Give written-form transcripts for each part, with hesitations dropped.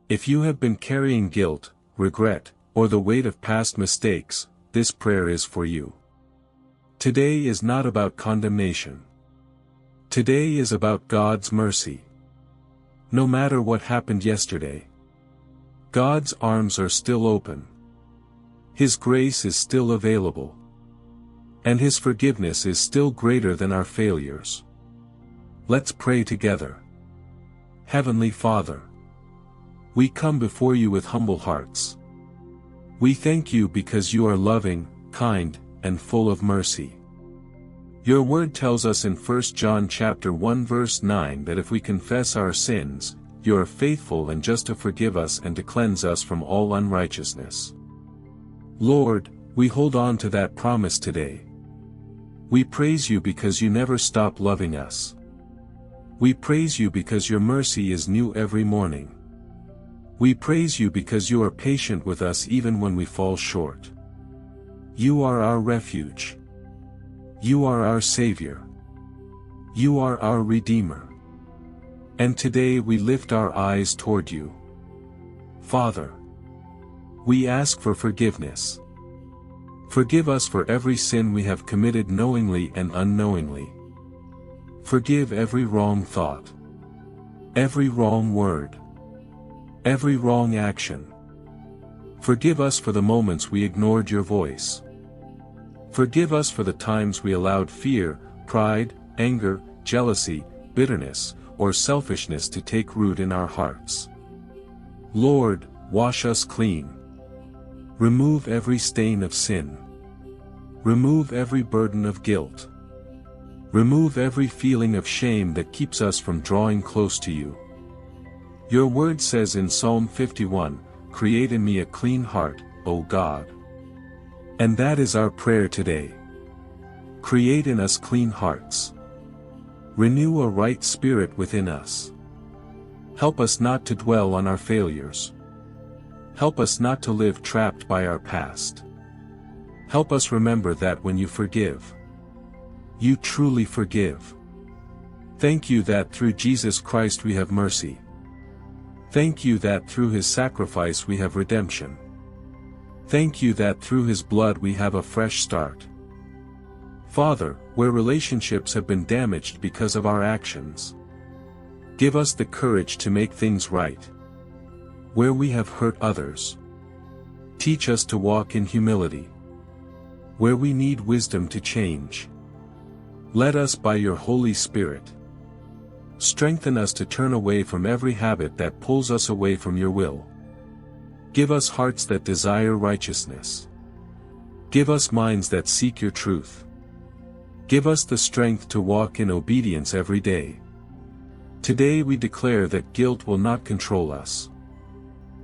If you have been carrying guilt, regret, or the weight of past mistakes, this prayer is for you. Today is not about condemnation. Today is about God's mercy. No matter what happened yesterday, God's arms are still open. His grace is still available. And His forgiveness is still greater than our failures. Let's pray together. Heavenly Father, we come before you with humble hearts. We thank you because you are loving, kind, and full of mercy. Your word tells us in 1 John chapter 1 verse 9 that if we confess our sins, you are faithful and just to forgive us and to cleanse us from all unrighteousness. Lord, we hold on to that promise today. We praise you because you never stop loving us. We praise you because your mercy is new every morning. We praise you because you are patient with us even when we fall short. You are our refuge. You are our Savior. You are our Redeemer. And today we lift our eyes toward you. Father, we ask for forgiveness. Forgive us for every sin we have committed knowingly and unknowingly. Forgive every wrong thought, every wrong word, every wrong action. Forgive us for the moments we ignored your voice. Forgive us for the times we allowed fear, pride, anger, jealousy, bitterness, or selfishness to take root in our hearts. Lord, wash us clean. Remove every stain of sin. Remove every burden of guilt. Remove every feeling of shame that keeps us from drawing close to you. Your word says in Psalm 51, "Create in me a clean heart, O God." And that is our prayer today. Create in us clean hearts. Renew a right spirit within us. Help us not to dwell on our failures. Help us not to live trapped by our past. Help us remember that when you forgive, you truly forgive. Thank you that through Jesus Christ we have mercy. Thank you that through His sacrifice we have redemption. Thank you that through His blood we have a fresh start. Father, where relationships have been damaged because of our actions, give us the courage to make things right. Where we have hurt others, teach us to walk in humility. Where we need wisdom to change, let us by your Holy Spirit. Strengthen us to turn away from every habit that pulls us away from your will. Give us hearts that desire righteousness. Give us minds that seek your truth. Give us the strength to walk in obedience every day. Today we declare that guilt will not control us.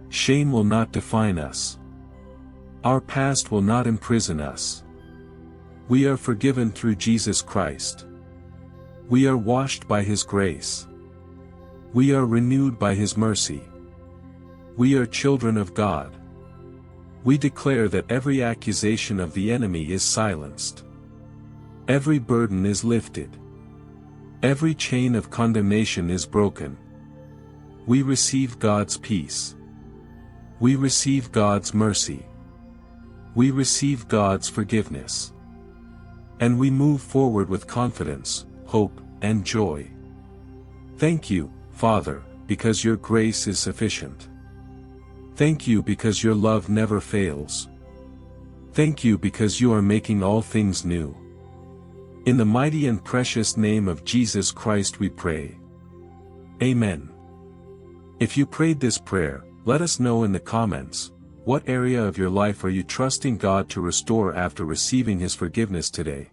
Shame will not define us. Our past will not imprison us. We are forgiven through Jesus Christ. We are washed by His grace. We are renewed by His mercy. We are children of God. We declare that every accusation of the enemy is silenced. Every burden is lifted. Every chain of condemnation is broken. We receive God's peace. We receive God's mercy. We receive God's forgiveness. And we move forward with confidence, hope, and joy. Thank you, Father, because your grace is sufficient. Thank you because your love never fails. Thank you because you are making all things new. In the mighty and precious name of Jesus Christ we pray. Amen. If you prayed this prayer, let us know in the comments, what area of your life are you trusting God to restore after receiving His forgiveness today?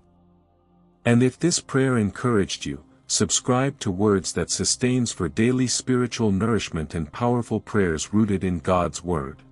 And if this prayer encouraged you, subscribe to Words That Sustains for daily spiritual nourishment and powerful prayers rooted in God's Word.